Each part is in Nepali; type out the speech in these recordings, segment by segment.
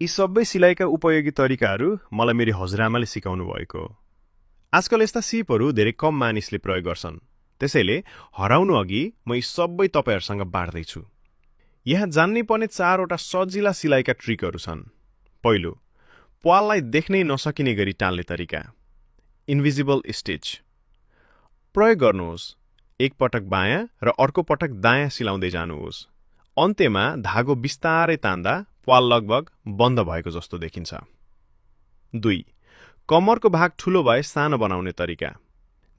यी सबै सिलाइका उपयोगी तरिकाहरू मलाई मेरी हजुरआमाले सिकाउनु भएको हो। आजकल यस्ता सिपहरू धेरै कम मानिसले प्रयोग गर्छन्। त्यसैले हराउनु अघि म यी सबै तपाईहरुसँग बाँड्दैछु। यहाँ जान्नै पर्ने 4वटा सजिला सिलाइका ट्रिकहरू छन्। पहिलो, प्वाललाई देख्नै नसकिने गरी टाल्ने तरिका, इन्भिजिबल स्टिच। प्रयोग गर्नुहोस्। एक पटक बायाँ र अर्को पटक दायाँ सिलाउँदै जानुहोस्। अन्त्यमा धागो बिस्तारै तान्दा प्वाल लगभग बन्द भएको जस्तो देखिन्छ। 2. कमरको भाग ठूलो भए सानो बनाउने तरिका।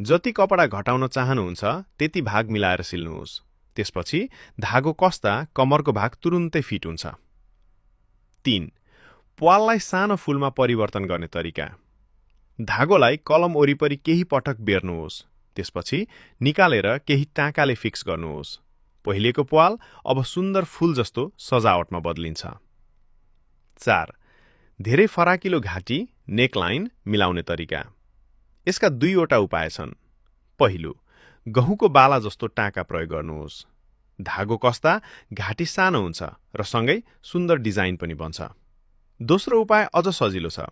जति कपडा घटाउन चाहनुहुन्छ त्यति भाग मिलाएर सिल्नुहोस्। त्यसपछि धागो कस्दा कमरको भाग तुरुन्तै फिट हुन्छ। 3. प्वाललाई सानो फूलमा परिवर्तन गर्ने तरिका। धागोलाई कलम वरिपरि केही पटक बेर्नुहोस्। त्यसपछि निकालेर केही टाँकाले फिक्स गर्नुहोस्। पहिलेको प्वाल अब सुन्दर फूल जस्तो सजावटमा बदलिन्छ। 4. धेरै फराकिलो घाँटी, नेकलाइन मिलाउने तरिका। यसका 2वटा उपाय छन्। पहिलो, गहुँको बाला जस्तो टाँका प्रयोग गर्नुहोस्। धागो कस्दा घाँटी सानो हुन्छ र सँगै सुन्दर डिजाइन पनि बन्छ। दोस्रो उपाय अझ सजिलो छ।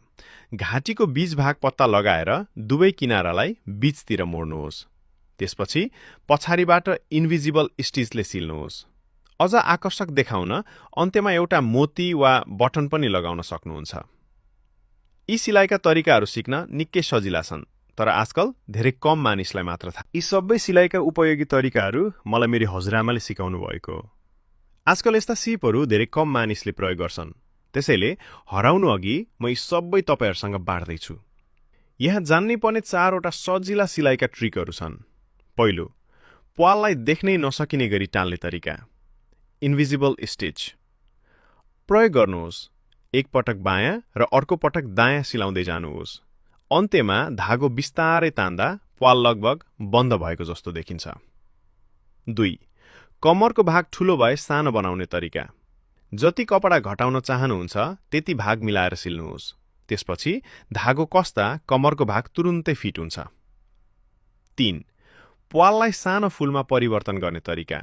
घाँटीको बीच भाग पत्ता लगाएर दुवै किनारालाई बीचतिर मोड्नुहोस्। त्यसपछि पछाडिबाट इन्भिजिबल स्टिचले सिल्नुहोस्। अझ आकर्षक देखाउन अन्त्यमा एउटा मोती वा बटन पनि लगाउन सक्नुहुन्छ। यी सिलाइका तरिकाहरू सिक्न निकै सजिला छन्, तर आजकल धेरै कम मानिसलाई मात्र थाहा। यी सबै सिलाइका उपयोगी तरिकाहरू मलाई मेरी हजुरआमाले सिकाउनु भएको हो। आजकल यस्ता सिपहरू धेरै कम मानिसले प्रयोग गर्छन्। त्यसैले हराउनु अघि म यी सबै तपाईहरुसँग बाँड्दैछु। यहाँ जान्नै पर्ने 4वटा सजिला सिलाइका ट्रिकहरू छन्। पहिलो, प्वाललाई देख्नै नसकिने गरी टाल्ने तरिका, इन्भिजिबल स्टिच। प्रयोग गर्नुहोस्। एक पटक बायाँ र अर्को पटक दायाँ सिलाउँदै जानुहोस्। अन्त्यमा धागो बिस्तारै तान्दा प्वाल लगभग बन्द भएको जस्तो देखिन्छ। 2. कमरको भाग ठूलो भए सानो बनाउने तरिका। जति कपडा घटाउन चाहनुहुन्छ त्यति भाग मिलाएर सिल्नुहोस्। त्यसपछि धागो कस्दा कमरको भाग तुरुन्तै फिट हुन्छ। 3. प्वाललाई सानो फूलमा परिवर्तन गर्ने तरिका।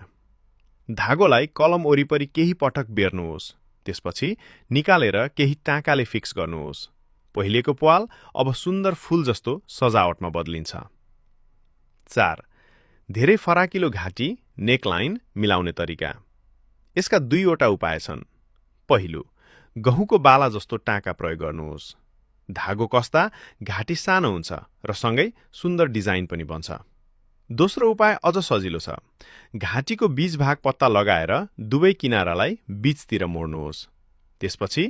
धागोलाई कलम वरिपरि केही पटक बेर्नुहोस्। त्यसपछि निकालेर केही टाँकाले फिक्स गर्नुहोस्। पहिलेको प्वाल अब सुन्दर फूल जस्तो सजावटमा बदलिन्छ। 4. धेरै फराकिलो घाँटी, नेकलाइन मिलाउने तरिका। यसका 2वटा उपाय छन्। पहिलो, गहुँको बाला जस्तो टाँका प्रयोग गर्नुहोस्। धागो कस्दा घाँटी सानो हुन्छ र सँगै सुन्दर डिजाइन पनि बन्छ। दोस्रो उपाय अझ सजिलो छ। घाँटीको बीच भाग पत्ता लगाएर दुवै किनारालाई बीचतिर मोड्नुहोस्। त्यसपछि